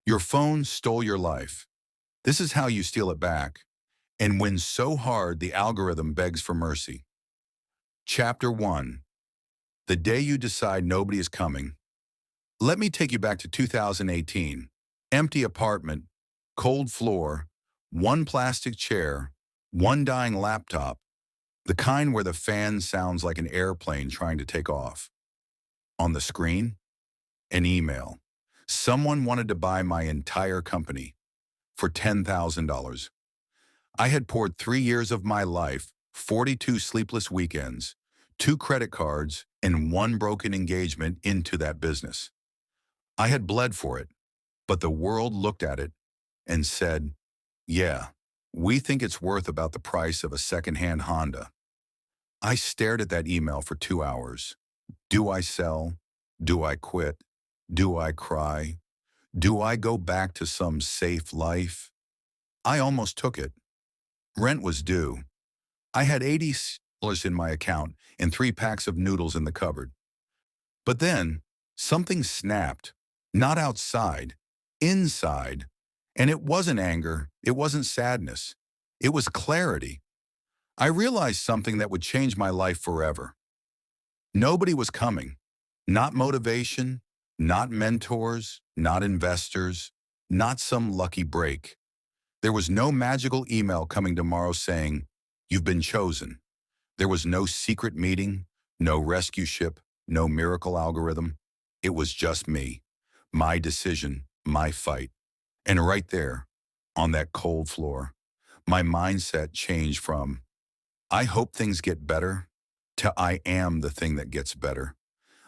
Your phone stole your life. This is how you steal it back and win so hard the algorithm begs for mercy. Chapter 1. The day you decide nobody is coming. Let me take you back to 2018. Empty apartment, cold floor, one plastic chair, one dying laptop, the kind where the fan sounds like an airplane trying to take off. On the screen, an email. Someone wanted to buy my entire company for $10,000. I had poured 3 years of my life, 42 sleepless weekends, 2 credit cards, and 1 broken engagement into that business. I had bled for it, but the world looked at it and said, yeah, we think it's worth about the price of a second-hand Honda. I stared at that email for 2 hours. Do I sell? Do I quit? Do I cry? Do I go back to some safe life? I almost took it. Rent was due. I had $80 in my account and 3 packs of noodles in the cupboard. But then, something snapped. Not outside, inside. And it wasn't anger, it wasn't sadness. It was clarity. I realized something that would change my life forever. Nobody was coming. Not motivation, not mentors, not investors, not some lucky break. There was no magical email coming tomorrow saying, you've been chosen. There was no secret meeting, no rescue ship, no miracle algorithm. It was just me, my decision, my fight. And right there, on that cold floor, my mindset changed from, I hope things get better, to I am the thing that gets better.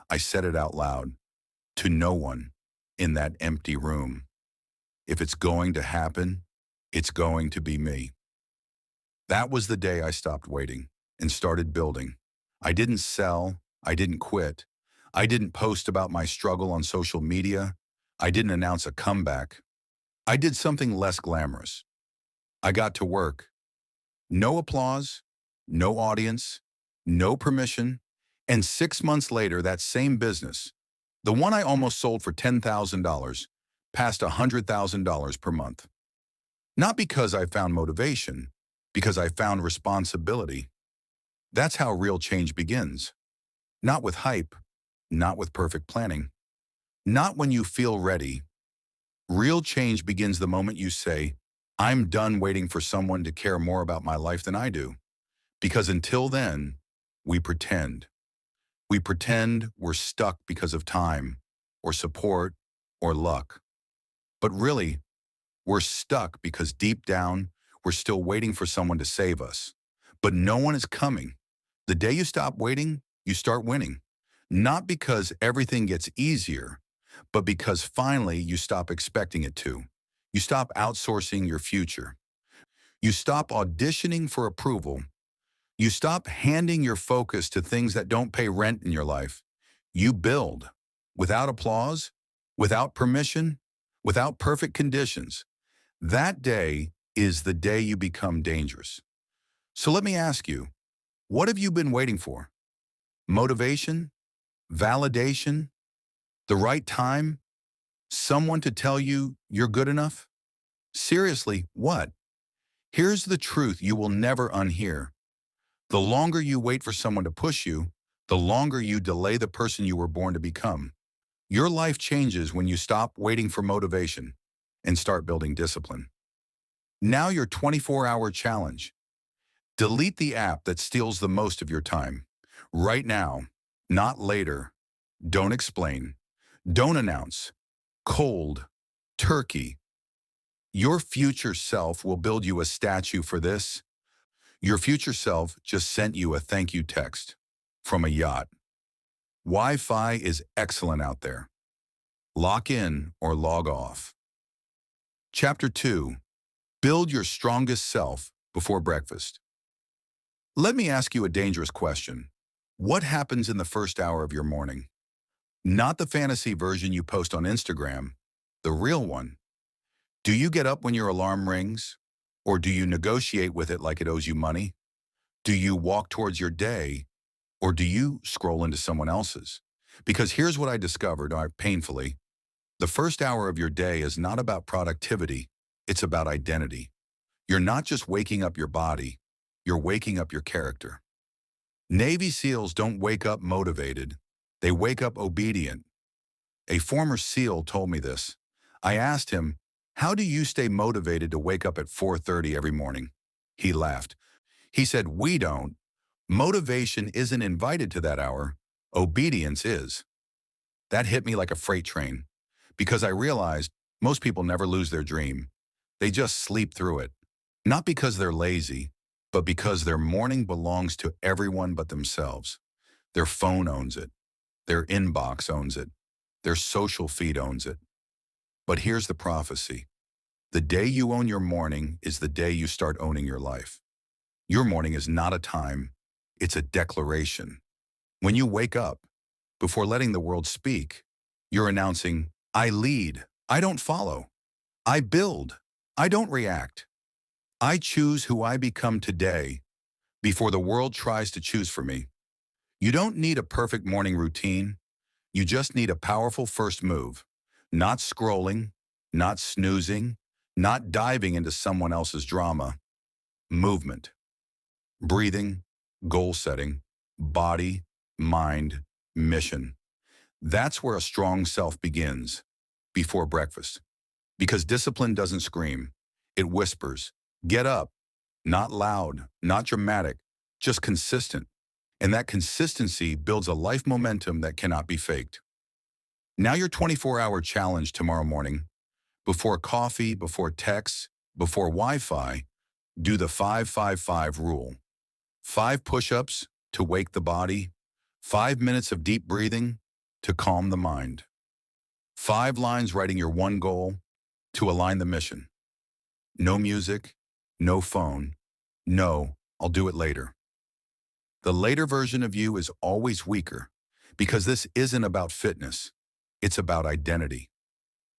I said it out loud, to no one in that empty room. If it's going to happen, it's going to be me. That was the day I stopped waiting and started building. I didn't sell, I didn't quit. I didn't post about my struggle on social media. I didn't announce a comeback. I did something less glamorous. I got to work. No applause, no audience, no permission, and 6 months later, that same business, the one I almost sold for $10,000, passed $100,000 per month. Not because I found motivation, because I found responsibility. That's how real change begins. Not with hype, not with perfect planning, not when you feel ready. Real change begins the moment you say, I'm done waiting for someone to care more about my life than I do. Because until then, we pretend. We pretend we're stuck because of time, or support, or luck. But really, we're stuck because deep down, we're still waiting for someone to save us. But no one is coming. The day you stop waiting, you start winning. Not because everything gets easier, but because finally you stop expecting it to. You stop outsourcing your future. You stop auditioning for approval. You stop handing your focus to things that don't pay rent in your life. You build without applause, without permission, without perfect conditions. That day is the day you become dangerous. So let me ask you, what have you been waiting for? Motivation? Validation? The right time? Someone to tell you you're good enough? Seriously, what? Here's the truth you will never unhear. The longer you wait for someone to push you, the longer you delay the person you were born to become. Your life changes when you stop waiting for motivation and start building discipline. Now your 24-hour challenge. Delete the app that steals the most of your time. Right now, not later. Don't explain. Don't announce. Cold turkey. Your future self will build you a statue for this. Your future self just sent you a thank you text from a yacht. Wi-Fi is excellent out there. Lock in or log off. Chapter 2. Build your strongest self before breakfast. Let me ask you a dangerous question. What happens in the first hour of your morning? Not the fantasy version you post on Instagram, the real one. Do you get up when your alarm rings? Or do you negotiate with it like it owes you money? Do you walk towards your day? Or do you scroll into someone else's? Because here's what I discovered, painfully. The first hour of your day is not about productivity, it's about identity. You're not just waking up your body, you're waking up your character. Navy SEALs don't wake up motivated, they wake up obedient. A former SEAL told me this. I asked him, "How do you stay motivated to wake up at 4:30 every morning?" He laughed. He said, "We don't. Motivation isn't invited to that hour. Obedience is." That hit me like a freight train because I realized most people never lose their dream. They just sleep through it. Not because they're lazy, but because their morning belongs to everyone but themselves. Their phone owns it. Their inbox owns it. Their social feed owns it. But here's the prophecy. The day you own your morning is the day you start owning your life. Your morning is not a time, it's a declaration. When you wake up, before letting the world speak, you're announcing, I lead, I don't follow. I build, I don't react. I choose who I become today before the world tries to choose for me. You don't need a perfect morning routine. You just need a powerful first move. Not scrolling, not snoozing, not diving into someone else's drama. Movement. Breathing, goal setting, body, mind, mission. That's where a strong self begins, before breakfast. Because discipline doesn't scream, it whispers. Get up. Not loud, not dramatic, just consistent. And that consistency builds a life momentum that cannot be faked. Now your 24-hour challenge tomorrow morning. Before coffee, before texts, before Wi-Fi, do the 5-5-5 rule. 5 push-ups to wake the body, 5 minutes of deep breathing to calm the mind, 5 lines writing your one goal to align the mission. No music, no phone, no, I'll do it later. The later version of you is always weaker because this isn't about fitness, it's about identity.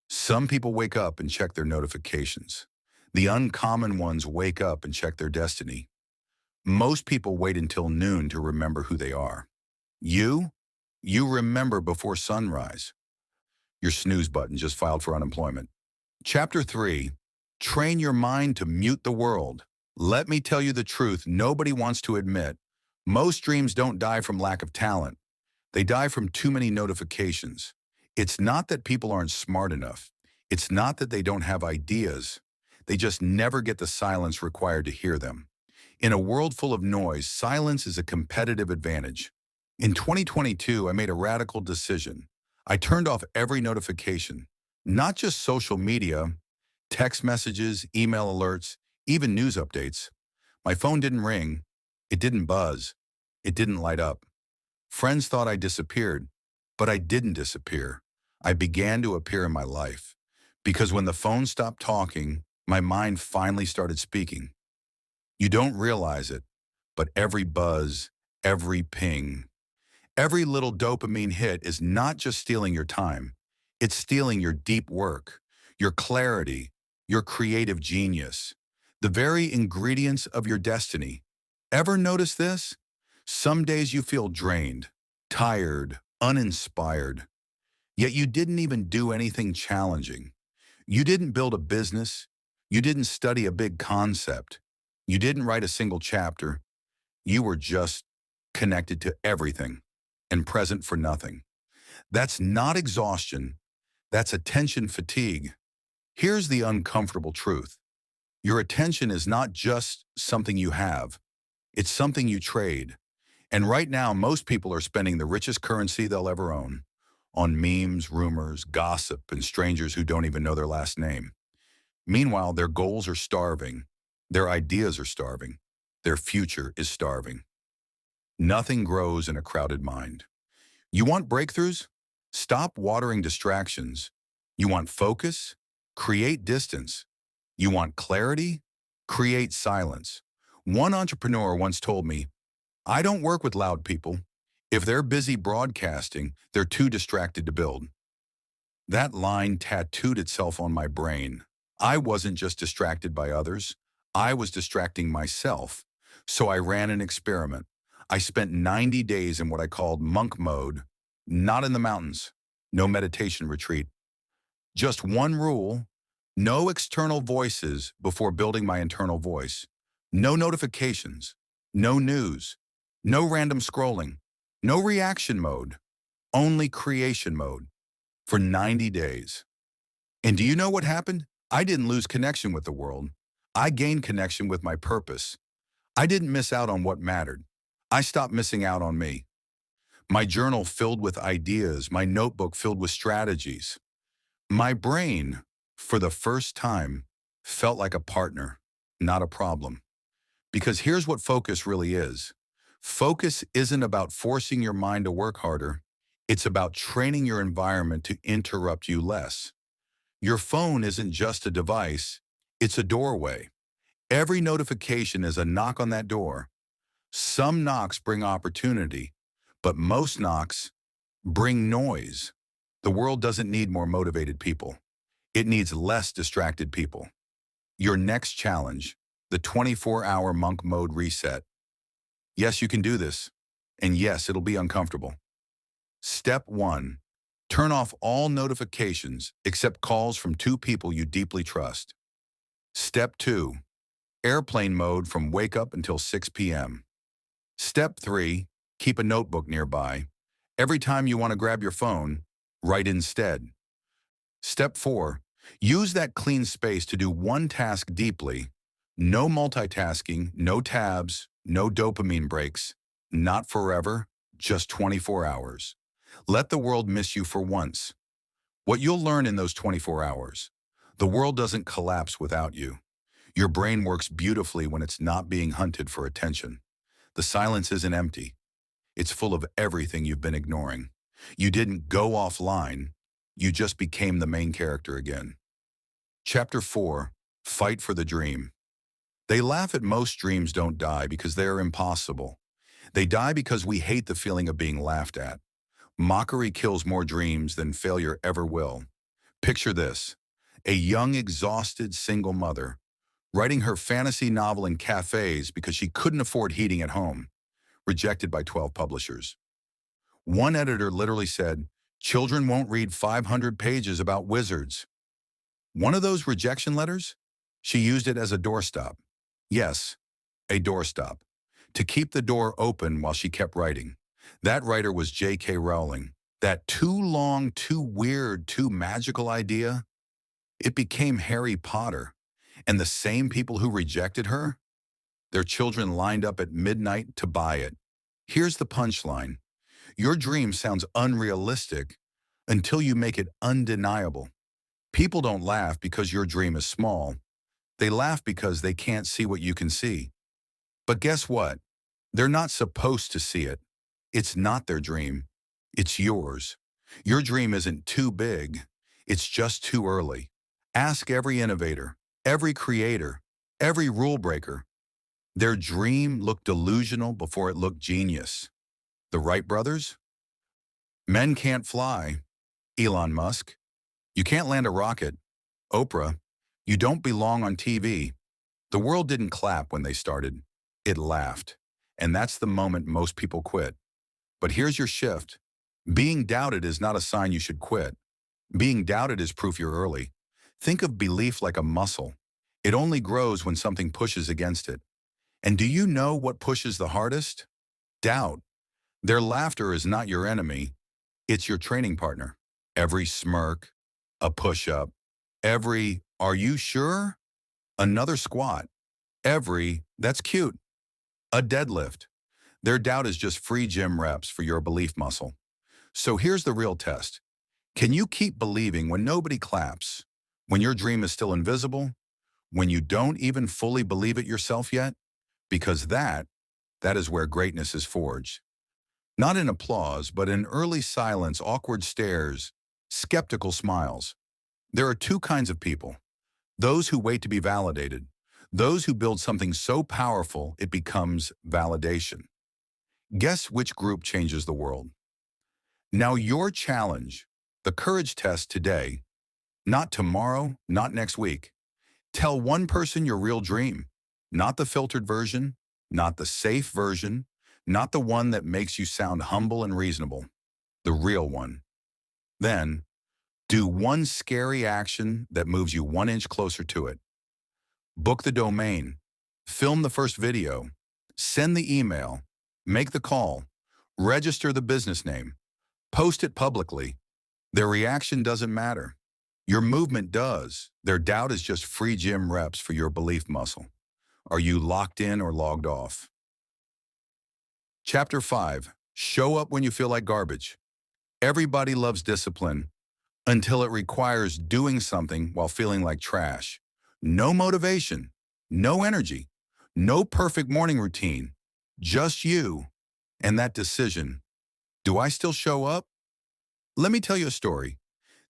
Some people wake up and check their notifications. The uncommon ones wake up and check their destiny. Most people wait until noon to remember who they are. You remember before sunrise. Your snooze button just filed for unemployment. Chapter 3, train your mind to mute the world. Let me tell you the truth nobody wants to admit. Most dreams don't die from lack of talent. They die from too many notifications. It's not that people aren't smart enough. It's not that they don't have ideas. They just never get the silence required to hear them. In a world full of noise, silence is a competitive advantage. In 2022, I made a radical decision. I turned off every notification, not just social media, text messages, email alerts, even news updates. My phone didn't ring. It didn't buzz. It didn't light up. Friends thought I disappeared, but I didn't disappear. I began to appear in my life. Because when the phone stopped talking, my mind finally started speaking. You don't realize it, but every buzz, every ping, every little dopamine hit is not just stealing your time. It's stealing your deep work, your clarity, your creative genius, the very ingredients of your destiny. Ever notice this? Some days you feel drained, tired, uninspired, yet you didn't even do anything challenging. You didn't build a business. You didn't study a big concept. You didn't write a single chapter. You were just connected to everything and present for nothing. That's not exhaustion. That's attention fatigue. Here's the uncomfortable truth. Your attention is not just something you have. It's something you trade. And right now, most people are spending the richest currency they'll ever own on memes, rumors, gossip, and strangers who don't even know their last name. Meanwhile, their goals are starving. Their ideas are starving. Their future is starving. Nothing grows in a crowded mind. You want breakthroughs? Stop watering distractions. You want focus? Create distance. You want clarity? Create silence. One entrepreneur once told me, I don't work with loud people. If they're busy broadcasting, they're too distracted to build. That line tattooed itself on my brain. I wasn't just distracted by others. I was distracting myself. So I ran an experiment. I spent 90 days in what I called monk mode, not in the mountains, no meditation retreat, Just one rule: no external voices before building my internal voice. No notifications, no news, no random scrolling, no reaction mode, only creation mode for 90 days. And do you know what happened? I didn't lose connection with the world. I gained connection with my purpose. I didn't miss out on what mattered. I stopped missing out on me. My journal filled with ideas, my notebook filled with strategies. My brain, for the first time, felt like a partner, not a problem. Because here's what focus really is. Focus isn't about forcing your mind to work harder. It's about training your environment to interrupt you less. Your phone isn't just a device, it's a doorway. Every notification is a knock on that door. Some knocks bring opportunity, but most knocks bring noise. The world doesn't need more motivated people. It needs less distracted people. Your next challenge, the 24-hour monk mode reset. Yes, you can do this. And yes, it'll be uncomfortable. Step 1. Turn off all notifications except calls from 2 people you deeply trust. Step 2. Airplane mode from wake up until 6 p.m. Step 3. Keep a notebook nearby. Every time you want to grab your phone, write instead. Step 4. Use that clean space to do one task deeply. No multitasking, no tabs, no dopamine breaks. Not forever, just 24 hours. Let the world miss you for once. What you'll learn in those 24 hours: the world doesn't collapse without you. Your brain works beautifully when it's not being hunted for attention. The silence isn't empty. It's full of everything you've been ignoring. You didn't go offline. You just became the main character again. Chapter 4. Fight for the dream. They laugh at most dreams don't die because they are impossible. They die because we hate the feeling of being laughed at. Mockery kills more dreams than failure ever will. Picture this: a young, exhausted single mother writing her fantasy novel in cafes because she couldn't afford heating at home, rejected by 12 publishers. One editor literally said, "Children won't read 500 pages about wizards." One of those rejection letters? She used it as a doorstop. Yes, a doorstop. To keep the door open while she kept writing. That writer was J.K. Rowling. That too long, too weird, too magical idea, it became Harry Potter. And the same people who rejected her, their children lined up at midnight to buy it. Here's the punchline. Your dream sounds unrealistic until you make it undeniable. People don't laugh because your dream is small. They laugh because they can't see what you can see. But guess what? They're not supposed to see it. It's not their dream. It's yours. Your dream isn't too big. It's just too early. Ask every innovator, every creator, every rule breaker. Their dream looked delusional before it looked genius. The Wright brothers? Men can't fly. Elon Musk. You can't land a rocket. Oprah. You don't belong on TV. The world didn't clap when they started. It laughed. And that's the moment most people quit. But here's your shift. Being doubted is not a sign you should quit. Being doubted is proof you're early. Think of belief like a muscle. It only grows when something pushes against it. And do you know what pushes the hardest? Doubt. Their laughter is not your enemy. It's your training partner. Every smirk, a push-up, every "are you sure?" another squat, every "that's cute," a deadlift. Their doubt is just free gym reps for your belief muscle. So here's the real test. Can you keep believing when nobody claps? When your dream is still invisible? When you don't even fully believe it yourself yet? Because that is where greatness is forged. Not in applause, but in early silence, awkward stares, skeptical smiles. There are 2 kinds of people. Those who wait to be validated. Those who build something so powerful it becomes validation. Guess which group changes the world? Now your challenge, the courage test today, not tomorrow, not next week. Tell one person your real dream, not the filtered version, not the safe version, not the one that makes you sound humble and reasonable, the real one. Then, Do one scary action that moves you 1 inch closer to it. Book the domain. Film the first video. Send the email. Make the call. Register the business name. Post it publicly. Their reaction doesn't matter. Your movement does. Their doubt is just free gym reps for your belief muscle. Are you locked in or logged off? Chapter 5. Show up when you feel like garbage. Everybody loves discipline until it requires doing something while feeling like trash. No motivation, no energy, no perfect morning routine, just you and that decision. Do I still show up? Let me tell you a story.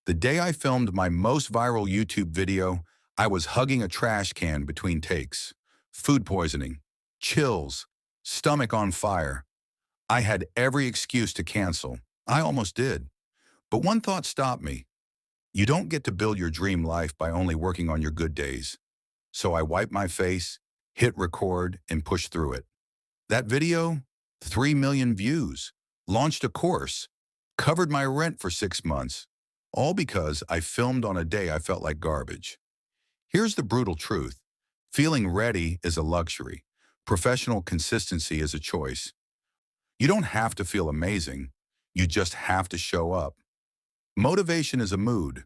The day I filmed my most viral YouTube video, I was hugging a trash can between takes. Food poisoning, chills, stomach on fire. I had every excuse to cancel. I almost did. But one thought stopped me. You don't get to build your dream life by only working on your good days. So I wiped my face, hit record, and pushed through it. That video, 3 million views, launched a course, covered my rent for 6 months, all because I filmed on a day I felt like garbage. Here's the brutal truth. Feeling ready is a luxury. Professional consistency is a choice. You don't have to feel amazing. You just have to show up. Motivation is a mood.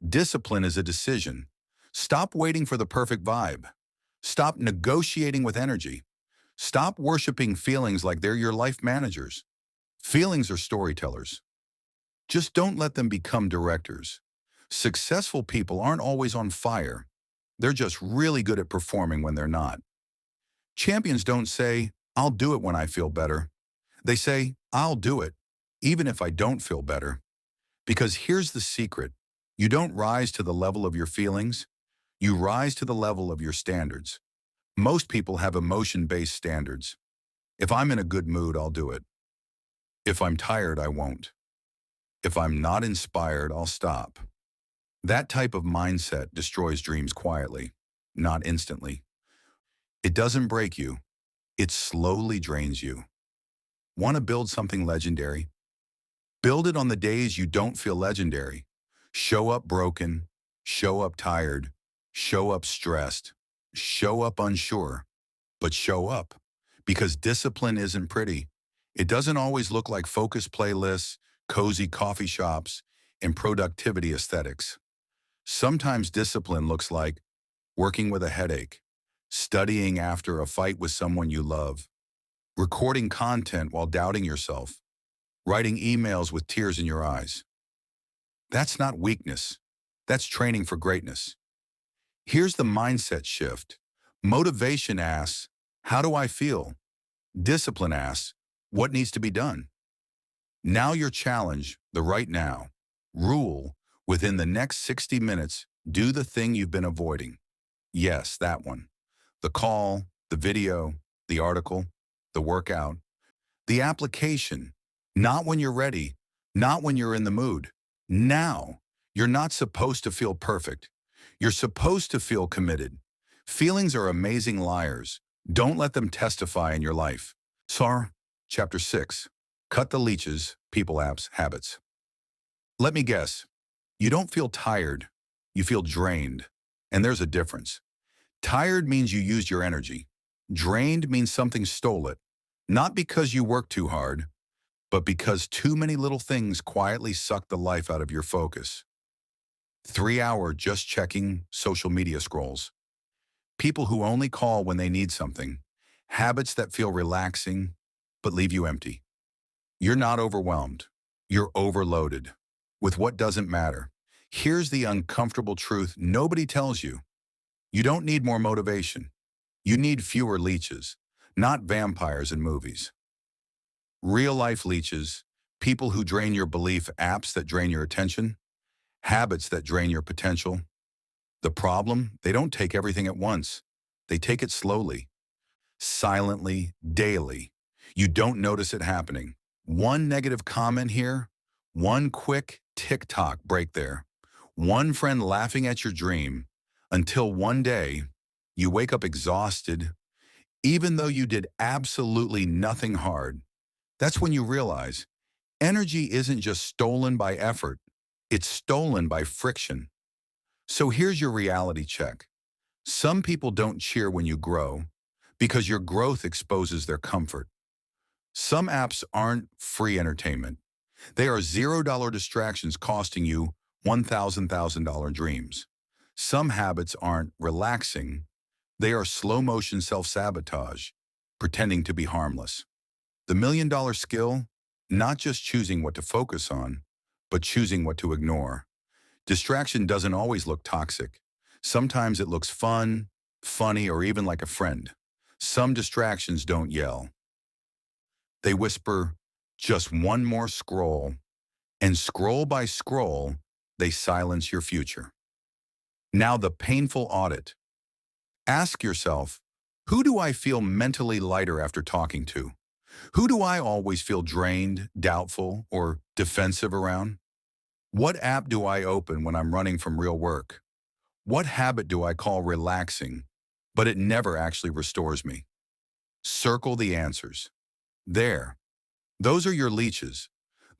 Discipline is a decision. Stop waiting for the perfect vibe. Stop negotiating with energy. Stop worshiping feelings like they're your life managers. Feelings are storytellers. Just don't let them become directors. Successful people aren't always on fire. They're just really good at performing when they're not. Champions don't say, "I'll do it when I feel better." They say, "I'll do it, even if I don't feel better." Because here's the secret. You don't rise to the level of your feelings. You rise to the level of your standards. Most people have emotion-based standards. If I'm in a good mood, I'll do it. If I'm tired, I won't. If I'm not inspired, I'll stop. That type of mindset destroys dreams quietly, not instantly. It doesn't break you. It slowly drains you. Want to build something legendary? Build it on the days you don't feel legendary. Show up broken, show up tired, show up stressed, show up unsure, but show up. Because discipline isn't pretty. It doesn't always look like focus playlists, cozy coffee shops, and productivity aesthetics. Sometimes discipline looks like working with a headache, studying after a fight with someone you love, recording content while doubting yourself, writing emails with tears in your eyes. That's not weakness. That's training for greatness. Here's the mindset shift. Motivation asks, "How do I feel?" Discipline asks, "What needs to be done?" Now your challenge, the right now. Rule, within the next 60 minutes, do the thing you've been avoiding. Yes, that one. The call, the video, the article, the workout, the application. Not when you're ready, not when you're in the mood. Now. You're not supposed to feel perfect. You're supposed to feel committed. Feelings are amazing liars. Don't let them testify in your life. SAR, Chapter 6. Cut the leeches, people, apps, habits. Let me guess. You don't feel tired. You feel drained. And there's a difference. Tired means you used your energy. Drained means something stole it. Not because you worked too hard, but because too many little things quietly sucked the life out of your focus. 3-hour just checking social media scrolls. People who only call when they need something. Habits that feel relaxing, but leave you empty. You're not overwhelmed. You're overloaded with what doesn't matter. Here's the uncomfortable truth nobody tells you. You don't need more motivation. You need fewer leeches, not vampires in movies. Real-life leeches, people who drain your belief, apps that drain your attention, habits that drain your potential. The problem, they don't take everything at once. They take it slowly, silently, daily. You don't notice it happening. One negative comment here, one quick TikTok break there, one friend laughing at your dream, until one day you wake up exhausted, even though you did absolutely nothing hard. That's when you realize energy isn't just stolen by effort. It's stolen by friction. So here's your reality check. Some people don't cheer when you grow because your growth exposes their comfort. Some apps aren't free entertainment. They are $0 distractions costing you $1,000 dreams. Some habits aren't relaxing. They are slow-motion self-sabotage, pretending to be harmless. The million-dollar skill, not just choosing what to focus on, but choosing what to ignore. Distraction doesn't always look toxic. Sometimes it looks fun, funny, or even like a friend. Some distractions don't yell. They whisper, just one more scroll, and scroll by scroll, they silence your future. Now the painful audit. Ask yourself, who do I feel mentally lighter after talking to? Who do I always feel drained, doubtful, or defensive around? What app do I open when I'm running from real work? What habit do I call relaxing, but it never actually restores me? Circle the answers. There. Those are your leeches.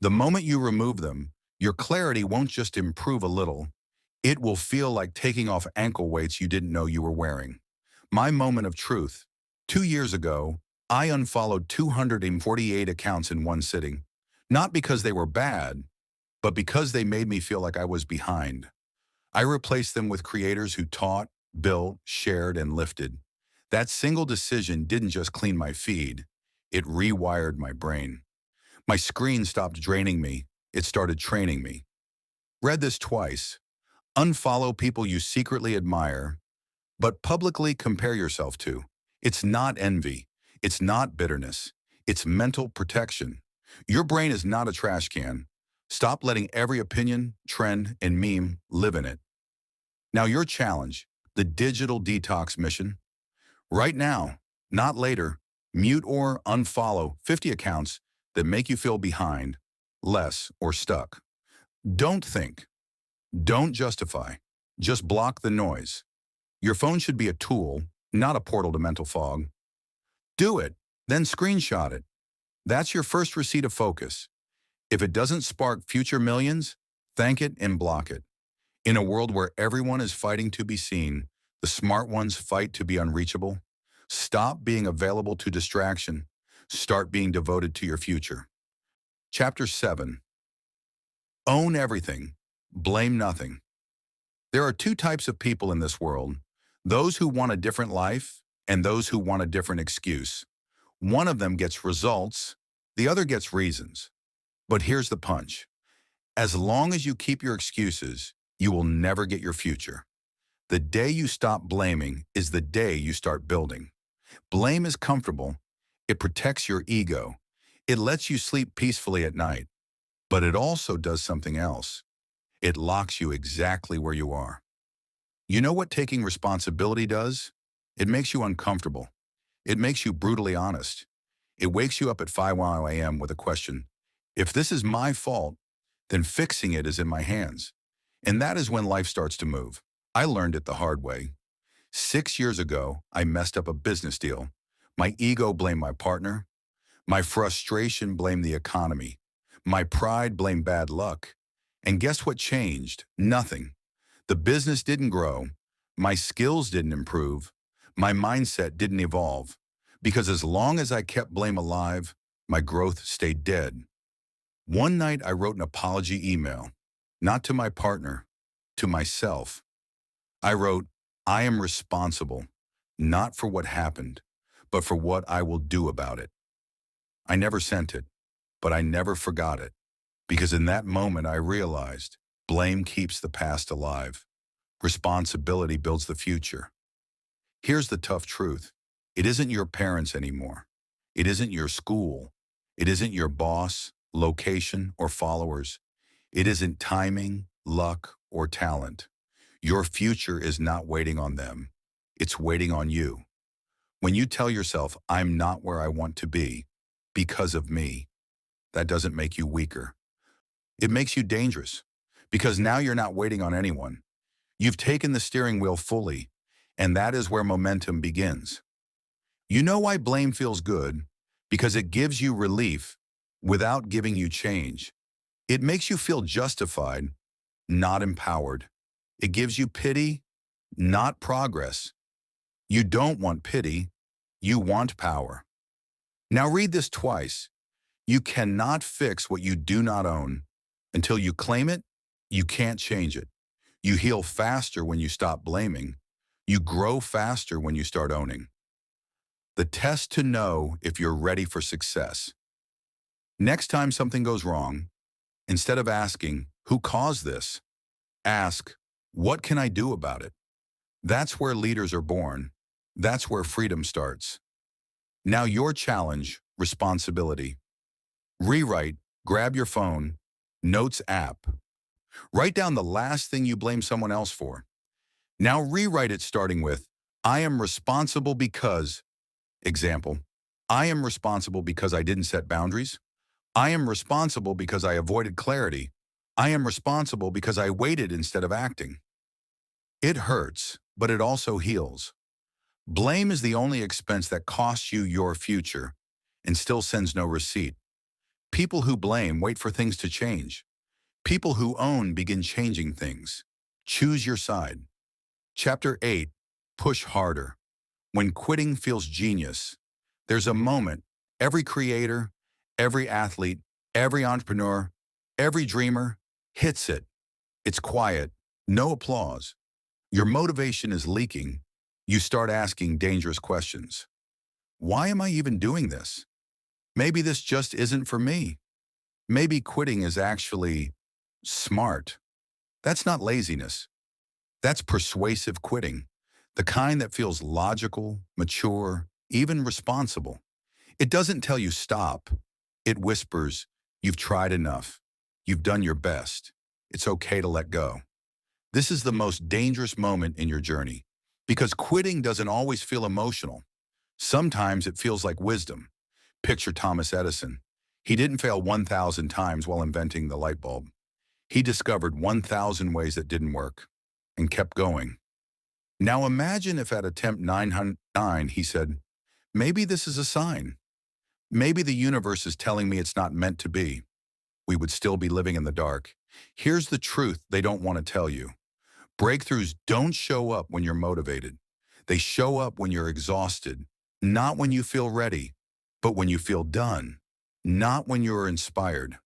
The moment you remove them, your clarity won't just improve a little. It will feel like taking off ankle weights you didn't know you were wearing. My moment of truth. 2 years ago, I unfollowed 248 accounts in one sitting. Not because they were bad, but because they made me feel like I was behind. I replaced them with creators who taught, built, shared, and lifted. That single decision didn't just clean my feed, it rewired my brain. My screen stopped draining me, it started training me. Read this twice. Unfollow people you secretly admire, but publicly compare yourself to. It's not envy, it's not bitterness, it's mental protection. Your brain is not a trash can. Stop letting every opinion, trend, and meme live in it. Now your challenge, the digital detox mission. Right now, not later, mute or unfollow 50 accounts that make you feel behind, less, or stuck. Don't think. Don't justify. Just block the noise. Your phone should be a tool, not a portal to mental fog. Do it, then screenshot it. That's your first receipt of focus. If it doesn't spark future millions, thank it and block it. In a world where everyone is fighting to be seen, the smart ones fight to be unreachable. Stop being available to distraction. Start being devoted to your future. Chapter 7. Own everything. Blame nothing. There are two types of people in this world, those who want a different life and those who want a different excuse. One of them gets results, the other gets reasons. But here's the punch. As long as you keep your excuses, you will never get your future. The day you stop blaming is the day you start building. Blame is comfortable. It protects your ego. It lets you sleep peacefully at night. But it also does something else. It locks you exactly where you are. You know what taking responsibility does? It makes you uncomfortable. It makes you brutally honest. It wakes you up at 5 a.m. with a question. If this is my fault, then fixing it is in my hands. And that is when life starts to move. I learned it the hard way. 6 years ago, I messed up a business deal. My ego blamed my partner. My frustration blamed the economy. My pride blamed bad luck. And guess what changed? Nothing. The business didn't grow. My skills didn't improve. My mindset didn't evolve. Because as long as I kept blame alive, my growth stayed dead. One night I wrote an apology email, not to my partner, to myself. I wrote, I am responsible, not for what happened, but for what I will do about it. I never sent it, but I never forgot it, because in that moment I realized blame keeps the past alive. Responsibility builds the future. Here's the tough truth. It isn't your parents anymore. It isn't your school. It isn't your boss, location, or followers. It isn't timing, luck, or talent. Your future is not waiting on them. It's waiting on you. When you tell yourself, I'm not where I want to be because of me, that doesn't make you weaker. It makes you dangerous because now you're not waiting on anyone. You've taken the steering wheel fully, and that is where momentum begins. You know why blame feels good? Because it gives you relief without giving you change. It makes you feel justified not empowered. It gives you pity, not progress. You don't want pity, you want power. Now read this twice. You cannot fix what you do not own. Until you claim it, you can't change it. You heal faster when you stop blaming. You grow faster when you start owning. The test to know if you're ready for success. Next time something goes wrong, instead of asking, who caused this? Ask, what can I do about it? That's where leaders are born. That's where freedom starts. Now your challenge, responsibility. Rewrite, grab your phone, notes app. Write down the last thing you blame someone else for. Now rewrite it starting with, I am responsible because, example, I am responsible because I didn't set boundaries. I am responsible because I avoided clarity. I am responsible because I waited instead of acting. It hurts, but it also heals. Blame is the only expense that costs you your future and still sends no receipt. People who blame wait for things to change. People who own begin changing things. Choose your side. Chapter 8, Push Harder. When quitting feels genius, there's a moment every creator, every athlete, every entrepreneur, every dreamer hits it. It's quiet, no applause. Your motivation is leaking. You start asking dangerous questions. Why am I even doing this? Maybe this just isn't for me. Maybe quitting is actually smart. That's not laziness. That's persuasive quitting, the kind that feels logical, mature, even responsible. It doesn't tell you stop. It whispers, you've tried enough. You've done your best. It's okay to let go. This is the most dangerous moment in your journey because quitting doesn't always feel emotional. Sometimes it feels like wisdom. Picture Thomas Edison. He didn't fail 1,000 times while inventing the light bulb. He discovered 1,000 ways that didn't work and kept going. Now imagine if at attempt 909 he said, maybe this is a sign. Maybe the universe is telling me it's not meant to be. We would still be living in the dark. Here's the truth they don't want to tell you. Breakthroughs don't show up when you're motivated. They show up when you're exhausted, not when you feel ready, but when you feel done, not when you're inspired.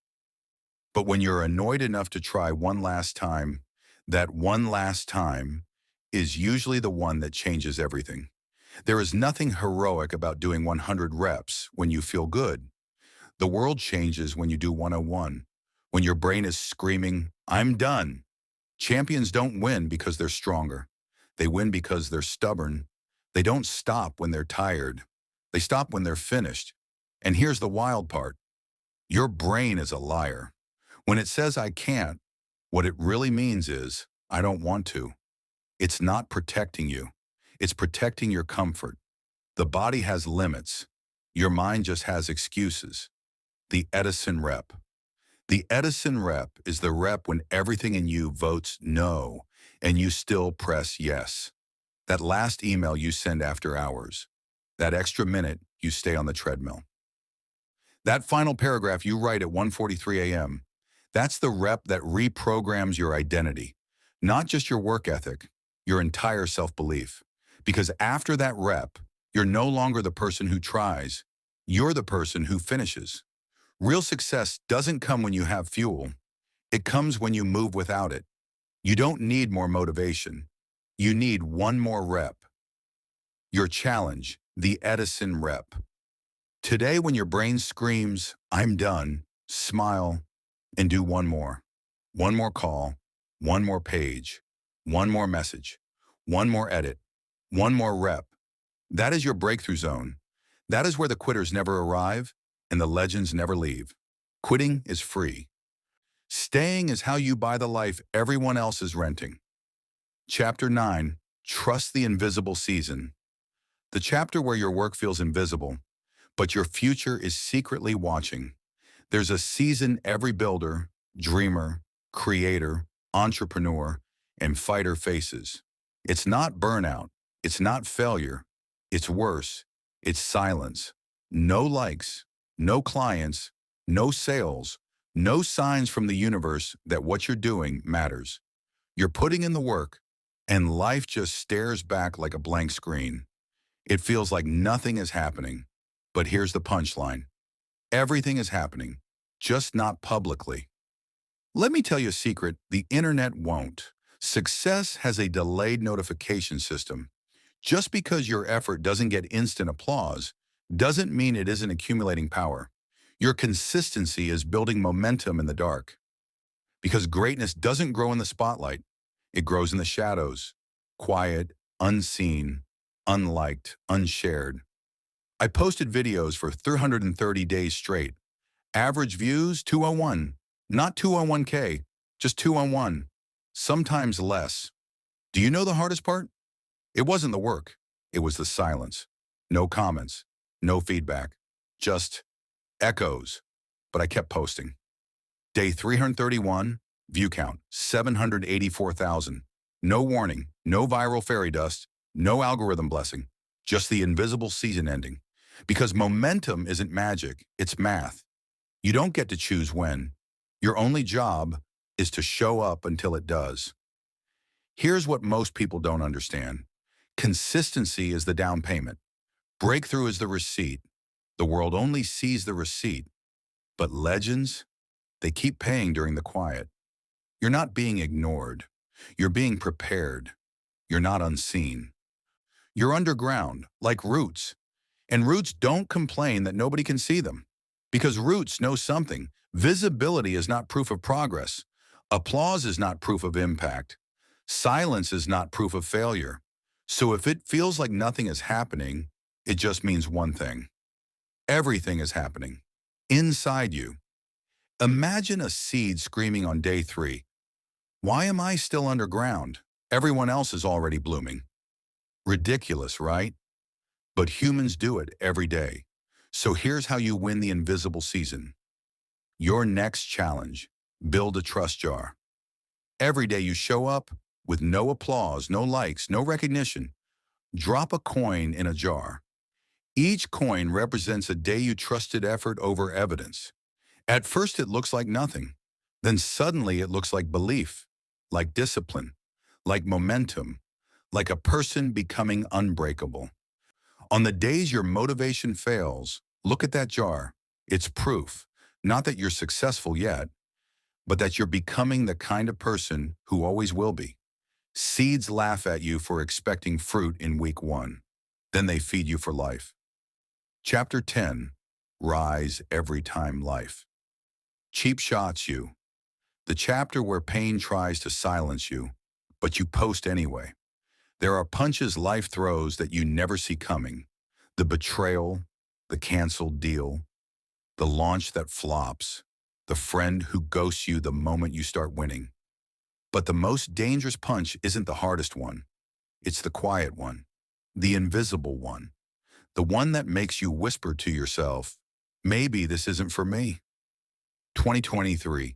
But when you're annoyed enough to try one last time, that one last time is usually the one that changes everything. There is nothing heroic about doing 100 reps when you feel good. The world changes when you do 101, when your brain is screaming, I'm done. Champions don't win because they're stronger. They win because they're stubborn. They don't stop when they're tired. They stop when they're finished. And here's the wild part. Your brain is a liar. When it says I can't, what it really means is I don't want to. It's not protecting you. It's protecting your comfort. The body has limits. Your mind just has excuses. The Edison rep. The Edison rep is the rep when everything in you votes no, and you still press yes. That last email you send after hours. That extra minute you stay on the treadmill. That final paragraph you write at 1:43 a.m. That's the rep that reprograms your identity. Not just your work ethic, your entire self-belief. Because after that rep, you're no longer the person who tries. You're the person who finishes. Real success doesn't come when you have fuel. It comes when you move without it. You don't need more motivation. You need one more rep. Your challenge, the Edison rep. Today, when your brain screams, I'm done, smile and do one more. One more call, one more page, one more message, one more edit, one more rep. That is your breakthrough zone. That is where the quitters never arrive and the legends never leave. Quitting is free. Staying is how you buy the life everyone else is renting. Chapter 9, Trust the Invisible Season. The chapter where your work feels invisible, but your future is secretly watching. There's a season every builder, dreamer, creator, entrepreneur, and fighter faces. It's not burnout. It's not failure. It's worse. It's silence. No likes, no clients, no sales, No signs from the universe that what you're doing matters. You're putting in the work, and life just stares back like a blank screen. It feels like nothing is happening. But here's the punchline. Everything is happening, just not publicly. Let me tell you a secret the internet won't. Success has a delayed notification system. Just because your effort doesn't get instant applause doesn't mean it isn't accumulating power. Your consistency is building momentum in the dark. Because greatness doesn't grow in the spotlight. It grows in the shadows. Quiet, unseen, unliked, unshared. I posted videos for 330 days straight. Average views, 201. Not 201K, just 201. Sometimes less. Do you know the hardest part? It wasn't the work. It was the silence. No comments. No feedback. Just echoes. But I kept posting. Day 331, view count, 784,000. No warning, no viral fairy dust, no algorithm blessing. Just the invisible season ending. Because momentum isn't magic, it's math. You don't get to choose when. Your only job is to show up until it does. Here's what most people don't understand. Consistency is the down payment. Breakthrough is the receipt. The world only sees the receipt. But legends, they keep paying during the quiet. You're not being ignored. You're being prepared. You're not unseen. You're underground, like roots. And roots don't complain that nobody can see them. Because roots know something. Visibility is not proof of progress. Applause is not proof of impact. Silence is not proof of failure. So if it feels like nothing is happening, it just means one thing. Everything is happening. Inside you. Imagine a seed screaming on day 3. Why am I still underground? Everyone else is already blooming. Ridiculous, right? But humans do it every day. So here's how you win the invisible season. Your next challenge, build a trust jar. Every day you show up with no applause, no likes, no recognition. Drop a coin in a jar. Each coin represents a day you trusted effort over evidence. At first it looks like nothing. Then suddenly it looks like belief, like discipline, like momentum, like a person becoming unbreakable. On the days your motivation fails, look at that jar. It's proof, not that you're successful yet, but that you're becoming the kind of person who always will be. Seeds laugh at you for expecting fruit in week 1. Then they feed you for life. Chapter 10, Rise Every Time Life. Cheap shots you. The chapter where pain tries to silence you, but you post anyway. There are punches life throws that you never see coming. The betrayal, the canceled deal, the launch that flops, the friend who ghosts you the moment you start winning. But the most dangerous punch isn't the hardest one. It's the quiet one, the invisible one, the one that makes you whisper to yourself, maybe this isn't for me. 2023,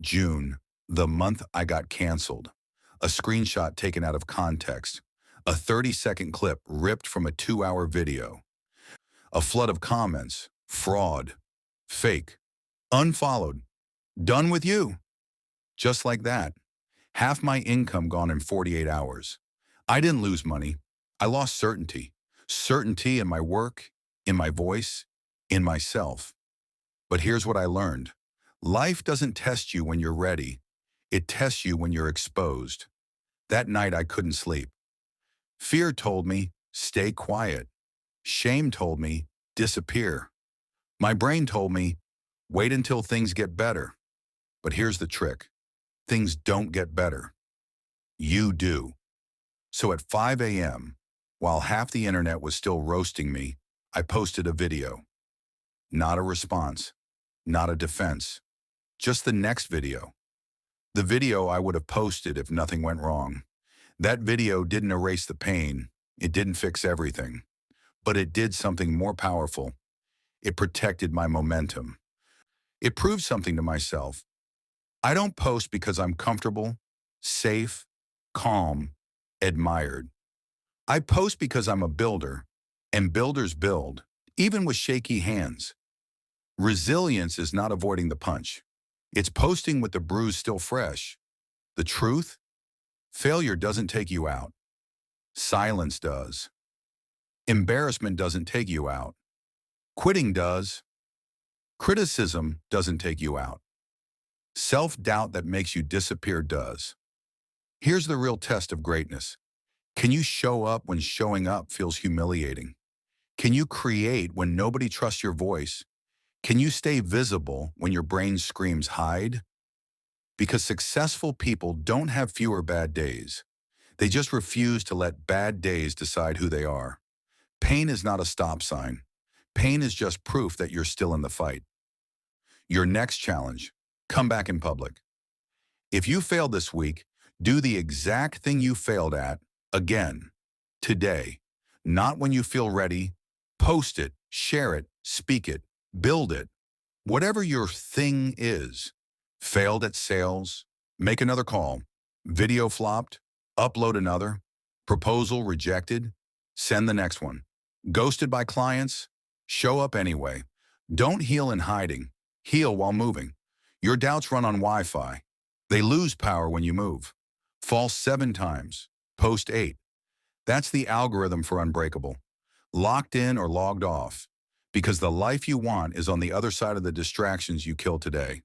June, the month I got canceled. A screenshot taken out of context. A 30-second clip ripped from a 2-hour video. A flood of comments. Fraud. Fake. Unfollowed. Done with you. Just like that. Half my income gone in 48 hours. I didn't lose money. I lost certainty. Certainty in my work, in my voice, in myself. But here's what I learned. Life doesn't test you when you're ready. It tests you when you're exposed. That night I couldn't sleep. Fear told me, stay quiet. Shame told me, disappear. My brain told me, wait until things get better. But here's the trick. Things don't get better. You do. So at 5 a.m., while half the internet was still roasting me, I posted a video. Not a response, not a defense, just the next video. The video I would have posted if nothing went wrong. That video didn't erase the pain. It didn't fix everything. But it did something more powerful. It protected my momentum. It proved something to myself. I don't post because I'm comfortable, safe, calm, admired. I post because I'm a builder, and builders build, even with shaky hands. Resilience is not avoiding the punch. It's posting with the bruise still fresh. The truth? Failure doesn't take you out. Silence does. Embarrassment doesn't take you out. Quitting does. Criticism doesn't take you out. Self-doubt that makes you disappear does. Here's the real test of greatness. Can you show up when showing up feels humiliating? Can you create when nobody trusts your voice? Can you stay visible when your brain screams hide? Because successful people don't have fewer bad days. They just refuse to let bad days decide who they are. Pain is not a stop sign. Pain is just proof that you're still in the fight. Your next challenge: come back in public. If you failed this week, do the exact thing you failed at again, today. Not when you feel ready. Post it, share it, speak it, build it. Whatever your thing is. Failed at sales, make another call. Video flopped, upload another. Proposal rejected, send the next one. Ghosted by clients, show up anyway. Don't heal in hiding, heal while moving. Your doubts run on Wi-Fi. They lose power when you move. Fall 7 times, post 8. That's the algorithm for Unbreakable. Locked in or logged off. Because the life you want is on the other side of the distractions you kill today.